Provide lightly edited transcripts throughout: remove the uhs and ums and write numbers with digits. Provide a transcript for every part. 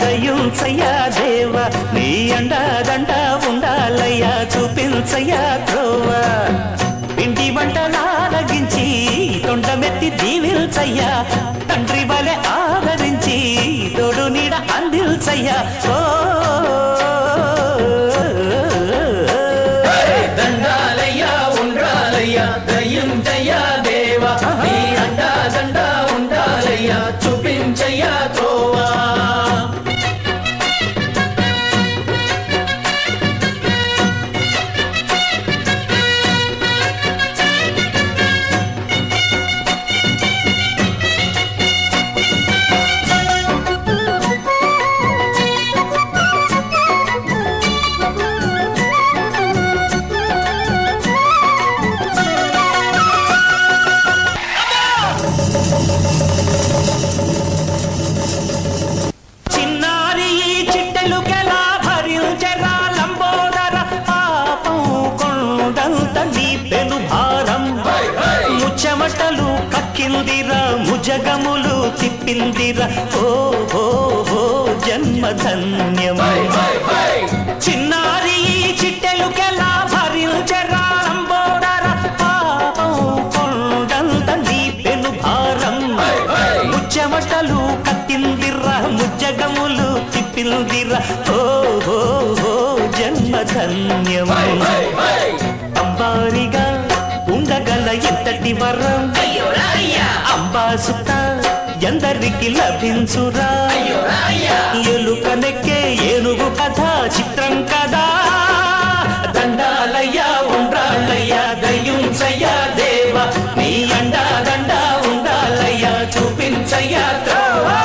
దయించయ్యా దేవా నీ అండాదండ ఉండాలయ్యా చూపించయ్యా త్రోవా పిండి వంటలారగించి తొండమెత్తి దీవిల్చయ్యా తండ్రి వలె ఆదరించి తోడు నీడ అందిల్చయ్యా ఓ దండాలయ్యా ఉండాలయ్యా దయించయ్యా దేవా నీ అండాదండ ఉండాలయ్యా చూపించయ్యా త్రోవా చెమటలు కక్కిందిరా ముజగములు తిప్పిందిరా ఓ ఓ ఓ జన్మధన్యమై చిన్నారి చిట్టెలుకెలా భరించరా లంబోదర పాపం కొండంత నీ పెను భారం ముచ్చెమటలు కక్కిందిరా ముజగములు తిప్పిందిరా ఓ ఓ ఓ జన్మధన్యమై అంబారిగా ఉండగల ఎంతటి వరం అంబాసుత ఎందరికి లభించురా ఎలుకనెక్కే ఏనుగు కథ చిత్రం కదా దండాలయ్యా ఉండాలయ్యా దయించయ్యా దేవా నీ అండా దండ ఉండాలయ్యా చూపించయ్యా త్రోవా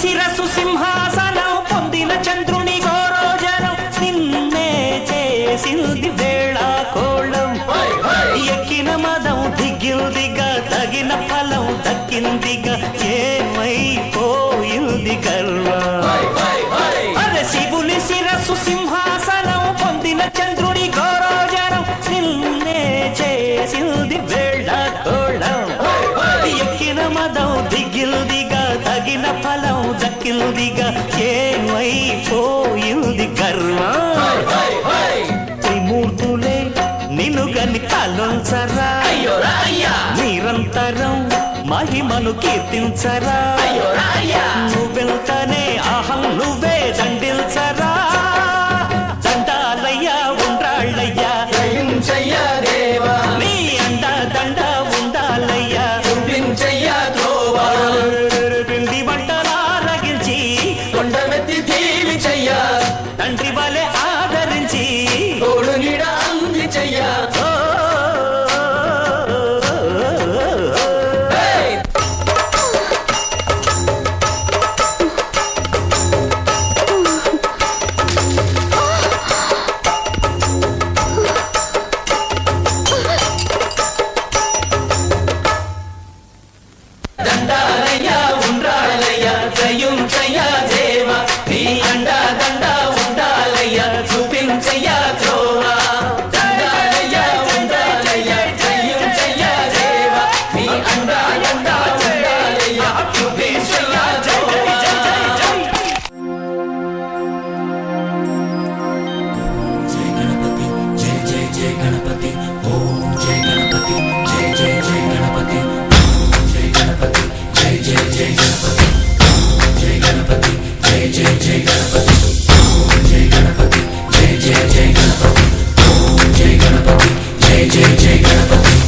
శిరసు సింహాసనం పొందిన చంద్రుని గోరోజనం నిన్నే చేసింది వేళా కోళం ఎక్కిన మదం దిగిందిగా తగిన ఫలం దక్కిందిగా ఏమైపోయింది గర్వం అరే శివుని శిరసు సింహాసనం పొందిన చంద్రుని గోరోజనం నిన్నే చేసింది వేళా కోళం ఎక్కిన మదం దిగిందిగా తగిన ఫలం దక్కిందిగా ఏమైపోయింది గర్వం త్రిమూర్తులే నిన్ను గని కాలొంచరా నిరంతరం మహిమను కీర్తించరా నువ్వెళ్తానే అహం నువ్వే దండిల్చరా దండాలయ్యా ఉండాళ్ళయ్యా దయించయ్యా దేవా నీ అండా దండ ఉండాలయ్యా చూపించయ్యా త్రోవా పిండి వంటలారగించి కొండమెత్తి దీవించయ్యా తండ్రి వలె ఆదరించి తోడు నీడ అందించయ్యా దండాలయ్యా ఉండాలయ్యా దయించయ్యా దేవా నీ అండా దండ ఉండాలయ్యా చూపించయ్యా త్రోవా దండాలయ్యా ఉండాలయ్యా దయించయ్యా దేవా నీ అండా దండ ఉండాలయ్యా చూపించయ్యా త్రోవా जय गणपति ओम जय गणपति जय जय जय गणपति जय गणपति जय जय जय गणपति जय गणपति जय जय जय गणपति जय गणपति जय जय जय गणपति जय गणपति जय जय जय गणपति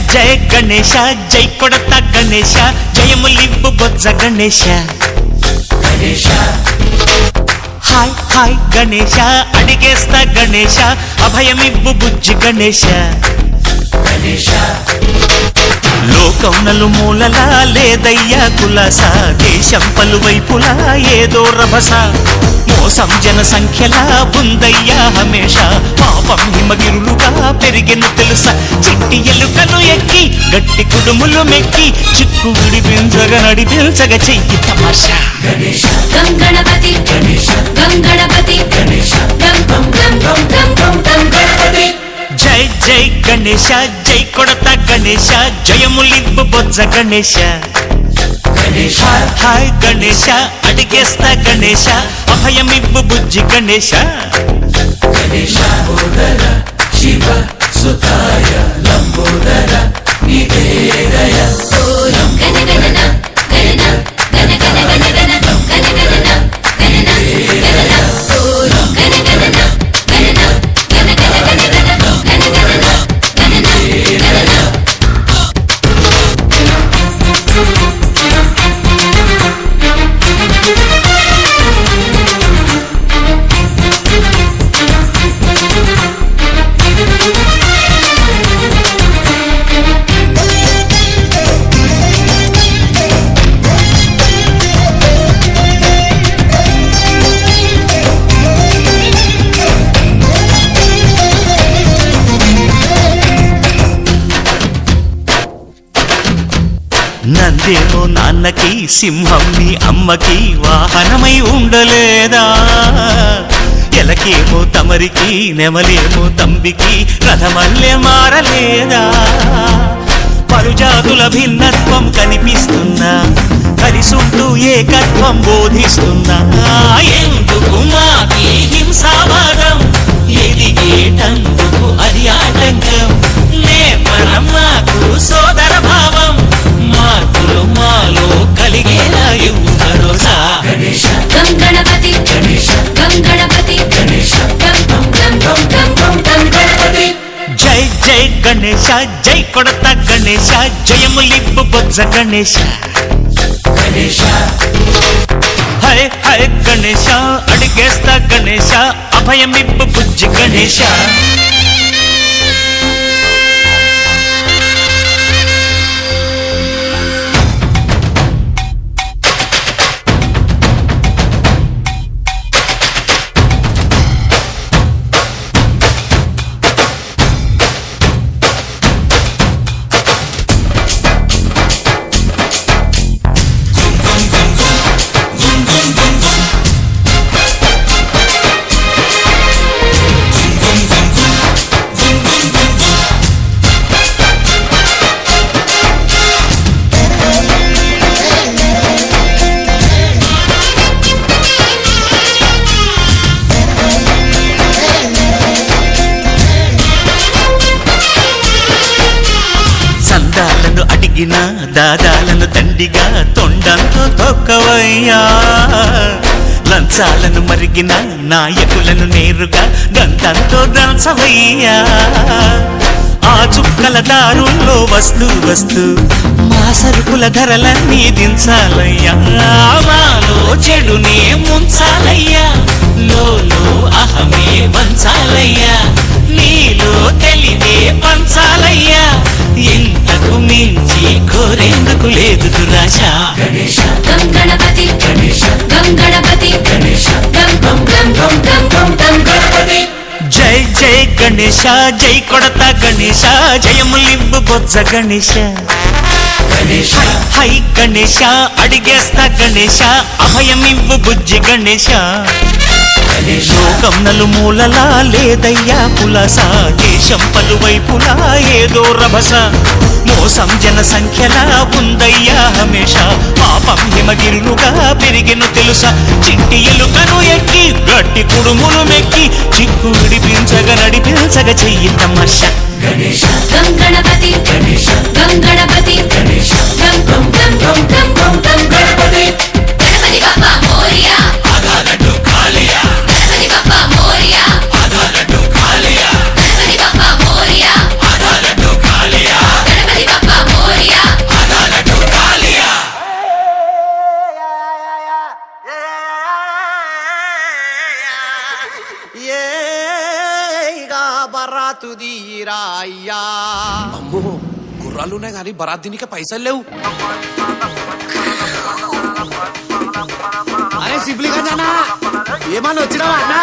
జయ గణేశ జై కొడత గణేశ జయములివ్వు బొజ్జ గణేశ गणेश హాయ్ గణేశ అడిగేస్తా గణేశ అభయమివ్వు బుజ్జి గణేశ లోకం నలుమూలలా లేదయ్యా కులాస దేశం పలువైపులా ఏదో రభస మోసం జన సంఖ్యలా ఉందయ్యా హమేష పాపం హిమగిరులుగా పెరిగెను తెలుసా చిట్టి ఎలుకను ఎక్కి గట్టి కుడుములు మెక్కి చిక్కు విడిపించగా నడిపించగా చెయ్యి తమాషా గణపతి గణపతి గణపతి జై జై గణేశ జై కొడత గణేశ జయములివ్వు బొజ్జ గణేశ హాయ్ గణేశ అడిగేస్తా గణేశ అభయమివ్వు బుజ్జి గణేశ శివ సుతాయ లంబోదర నివేదయ గణగణన గణన గణ గణ గణ గణ గణ గణన గణన గణన గణగణన గణన గణ గణ గణ గణ గణ గణన గణన గణన నందేమో నాన్నకి సింహం నీ అమ్మకి వాహనమై ఉండలేదా ఎలకేమో తమరికి నెమలేమో తంబికి రథమల్లె మారలేదా పలుజాతుల భిన్నత్వం కనిపిస్తున్నా కలిసుంటూ ఏకత్వం బోధిస్తున్నా ఎందుకు మాకి హింసావాదం ఎదిగేటందుకు అది ఆటంకం నేపరం మాకు సోదర భావం మార్పులు మాలో కలిగేలా ఇవ్వు భరోసా గణపతి గణపతి గణపతి జై జై గణేశ జై కొడత గణేశ జయములివ్వు బొజ్జ గణేశ హై హై గణేశ అడిగేస్తా గణేశ అభయమివ్వు బుజ్జి గణేశ సందాలను అడిగిన దాదాలను దండిగా తొండంతో తొక్కవయ్యా లంచాలను మరిగిన నాయకులను నేరుగా దంతంతో దంచవయ్యా ఆ చుక్కల దారుల్లో వస్తూ వస్తూ మా సరుకుల ధరలన్నీ దించాలయ్యా మాలో చెడునే ముంచాలయ్యా లోలో అహమే వంచాలయ్యా నీలో తెలివే పంచాలయ్యా ఇంతకు మించి కోరేందుకు లేదు దురాశ గణపతి గణపతి గణపతి జై జై గణేశ జై కొడత గణేశ జయములివ్వు బొజ్జ గణేశ హై గణేశ అడిగేస్తా గణేశ అభయమివ్వు బుజ్జి గణేశ లోకం నలుమూలలా లేదయ్యా కులాస దేశం పలువైపులా ఏదో రభస మోసం జన సంఖ్యలా ఉందయ్యా హమేష పాపం హిమగిరులుగా పెరిగెను తెలుసా చిట్టి ఎలుకను ఎక్కి గట్టి కుడుములు మెక్కి చిక్కు విడిపించగా నడిపించగా చెయ్యి తమాషా గణపతి గణపతి గణపతి గణపతి బాబా మోరియా ఆగాలడ్డు కాళియా గణపతి బాబా మోరియా ఆగాలడ్డు కాళియా గణపతి బాబా మోరియా ఆగాలడ్డు కాళియా గణపతి బాబా మోరియా ఆగాలడ్డు కాళియా ఏగా బరాతు దీరా అయ్యా. అమ్మో గుర్రాలున్నాయి కానీ బరాత్ దీనికి పైసలు లేవు. అరే సిబ్లిగంజనా ఏమన్నా వచ్చినావా అన్న?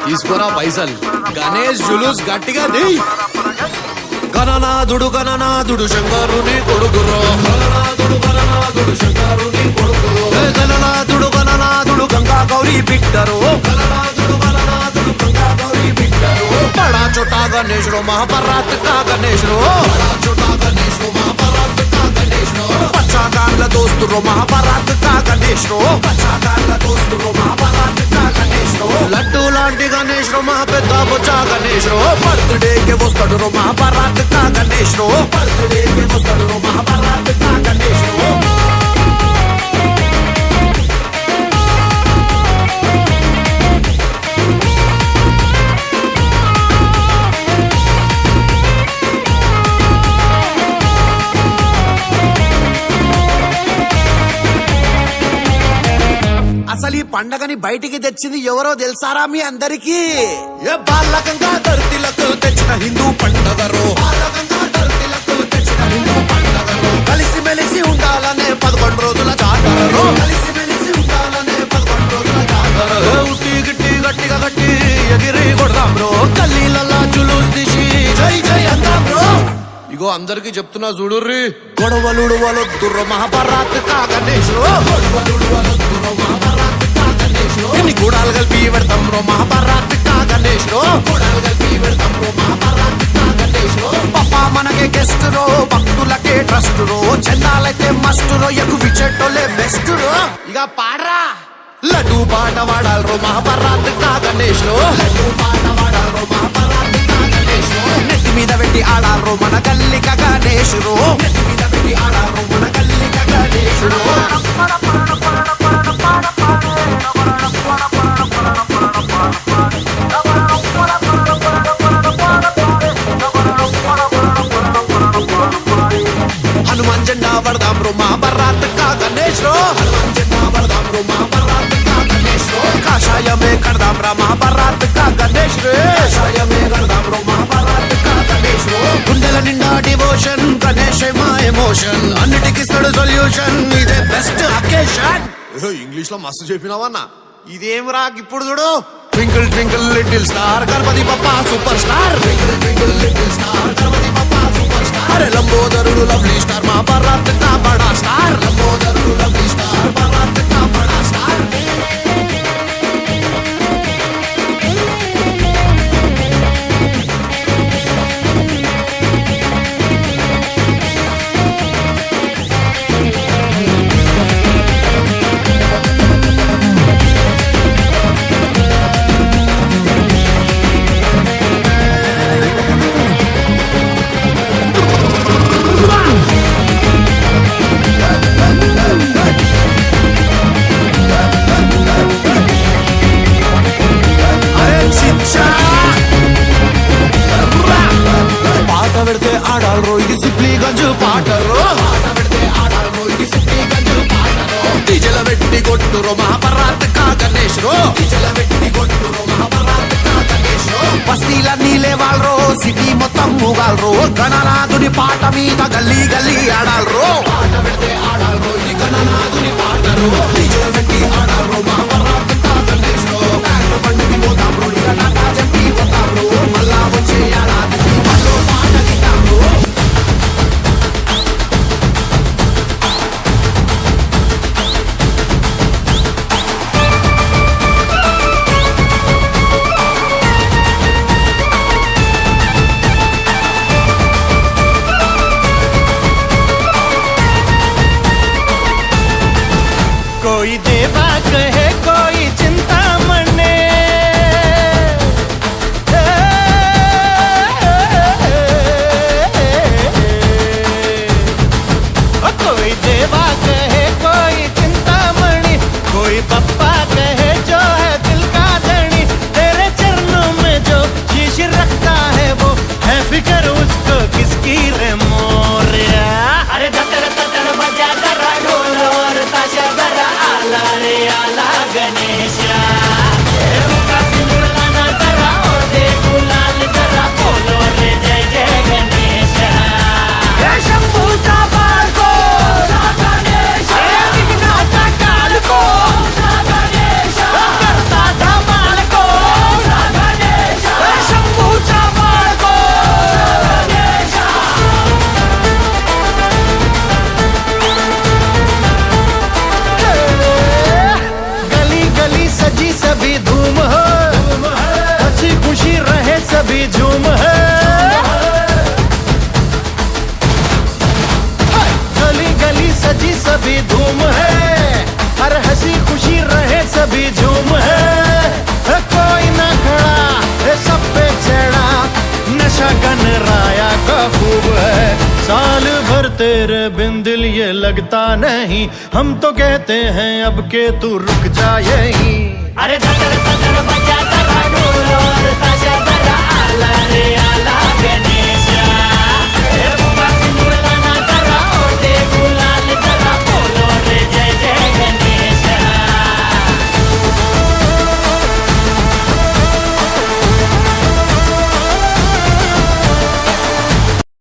తీసుకోరా పైసలు. గణేష్ జులూస్ గట్టిగా దియ్. గణనాథుడు గణనాథుడు శంకరుని కొడుకురో. గణనాథుడు గణనాథుడు శంకరుని కొడుకురో. గణనాథుడు గణనాథుడు గంగా గౌరీ బిడ్డరు. గణనాథుడు గణనాథుడు గంగా గౌరీ బిడ్డరు. బడా చోటా గణేశుడు మహాభారత్ కా గణేశుడు. బడా చోటా గణేశుడు మహాభారత్ కా గణేశుడు. పచ్చాగాళ్ళ దోస్తురు మహాభారత్ కా గణేశుడు. పచ్చాగాళ్ళ దోస్తురు మహాభారత్ కా గణేశుడు. లడ్డు లాంటి గణేశుడు మహా పెద్ద బొచ్చా గణేశుడు. బర్త్డేకి వస్తాడు మహాభారత్ కా గణేశుడు. బర్త్డేకి వస్తాడు మహాభారత్ కా గణేశుడు. అసలు ఈ పండగని బయటికి తెచ్చింది ఎవరో తెలుసారా మీ అందరికి? ఏ బాలకంగా ధరతిలకు తెచ్చిన హిందూ పండగరు. కలిసి మెలిసి ఉండాలనే 11 రోజుల జాతరలో. కలిసి మెలిసి ఉండాలనే 11 రోజుల జాతరలో. ఉట్టి గిట్టి గట్టిగా గట్టి ఎగిరి కొడదాం బ్రో. గల్లీలల్లా జులూస్ తీసి జై జై అందాం బ్రో. ఇగో అందరికి చెప్తున్నా చూడుర్రి. గొడవలుడు వలొద్దుర్రో మహాభారత్ కా గణేశుడు. గొడవలుడు వలొద్దుర్రో మహాభారత్ కా గణేశుడు. ఎన్ని గూడాలు కలిపి పెడతాం రో మహాభారత్ కా గణేశుడు. గూడాలు కలిపి పెడతాం రో మహాభారత్ కా గణేశుడు. పప్పా మనకే గెస్ట్ రో, భక్తులకే ట్రస్ట్ రో. చందాలైతే మస్ట్ రో, ఎక్కువ చెట్టోలే బెస్ట్ రో. ఇక పాడరా. లడ్డు పాట వాడాలరో మహాభారత్ కా గణేశుడు. లడ్డు పాట వాడాలరో మహాభారత్ కా గణేశుడు. నెత్తి మీద పెట్టి ఆడాలరో మన గల్లిక గణేశుడు. నెత్తి మీద పెట్టి ఆడాలరో మన గల్లిక గణేశుడు. హనుమాన్ జెండా వడదాం రో మహాభారత్ కా గణేశుడు. హనుమాన్ జెండా వడదాం రో మహాభారత్ కా గణేశుడు. కాషాయమే కడదాం రా మహాభారత్ కా గణేశుడు. కాషాయమే కడదాం రో మహాభారత్ కా గణేశుడు. గుండెల నిండా డివోషన్ గణేశ్ మా ఎమోషన్. అన్నిటికి ఇస్తాడు సొల్యూషన్, ఇదే బెస్ట్ అకేషన్. ఇంగ్లీష్ లో మస్తు చెప్పినావన్నా. ఇదేం రా ఇప్పుడు చూడు. Twinkle twinkle little star Ganapati Bappa super star. Twinkle twinkle little star Ganapati Bappa super star. లంబోదరుడు లవ్లీ స్టార్ మహాభారత్ కా బడా స్టార్. లంబోదరుడు లవ్లీ స్టార్ భారత్ కా బడా స్టార్. పాట పెడితే ఆడాలరో ఇది సిప్లీగంజ్ పాటరో. డిజల పెట్టి కొట్టురో మహాభారత్ కా గణేశుడు. డిజల పెట్టి కొట్టురో మహాభారత్ కా గణేశుడు. బస్తీలన్నీ లేవాలరో, సిటీ మొత్తం ఊగాలరో. గణనాథుని పాట మీద గల్లీ గల్లీ ఆడాలరో. పాట పెడితే ఆడాలరో ఇది గణనాథుని పాటరో. డిజల పెట్టి ఆడాలరో మహాభారత్ కా గణేశుడు. పండుగ పోతాం రో, ఇక నాటా చెప్పి పోతాం రో. మళ్ళా వచ్చే ఏడాదికి మళ్ళీ పాట గిద్దాం రో. कोई देवा कहे कोई चिंता मने. कोई देवा कहे कोई चिंतामणि, कोई पप्पा कहे जो है दिल का धनी. तेरे चरणों में जो शीश रखता है वो है फिक्र उसको किसकी रे मोरिया. अरे धतर धतर बजा कर ढोल और ताशा जरा आला रे आला गणेशा. साल भर तेरे बिन दिल ये लगता नहीं, हम तो कहते हैं अब के तू रुक जा यहीं। अरे धड़ धड़ धड़ भैया जरा डोल और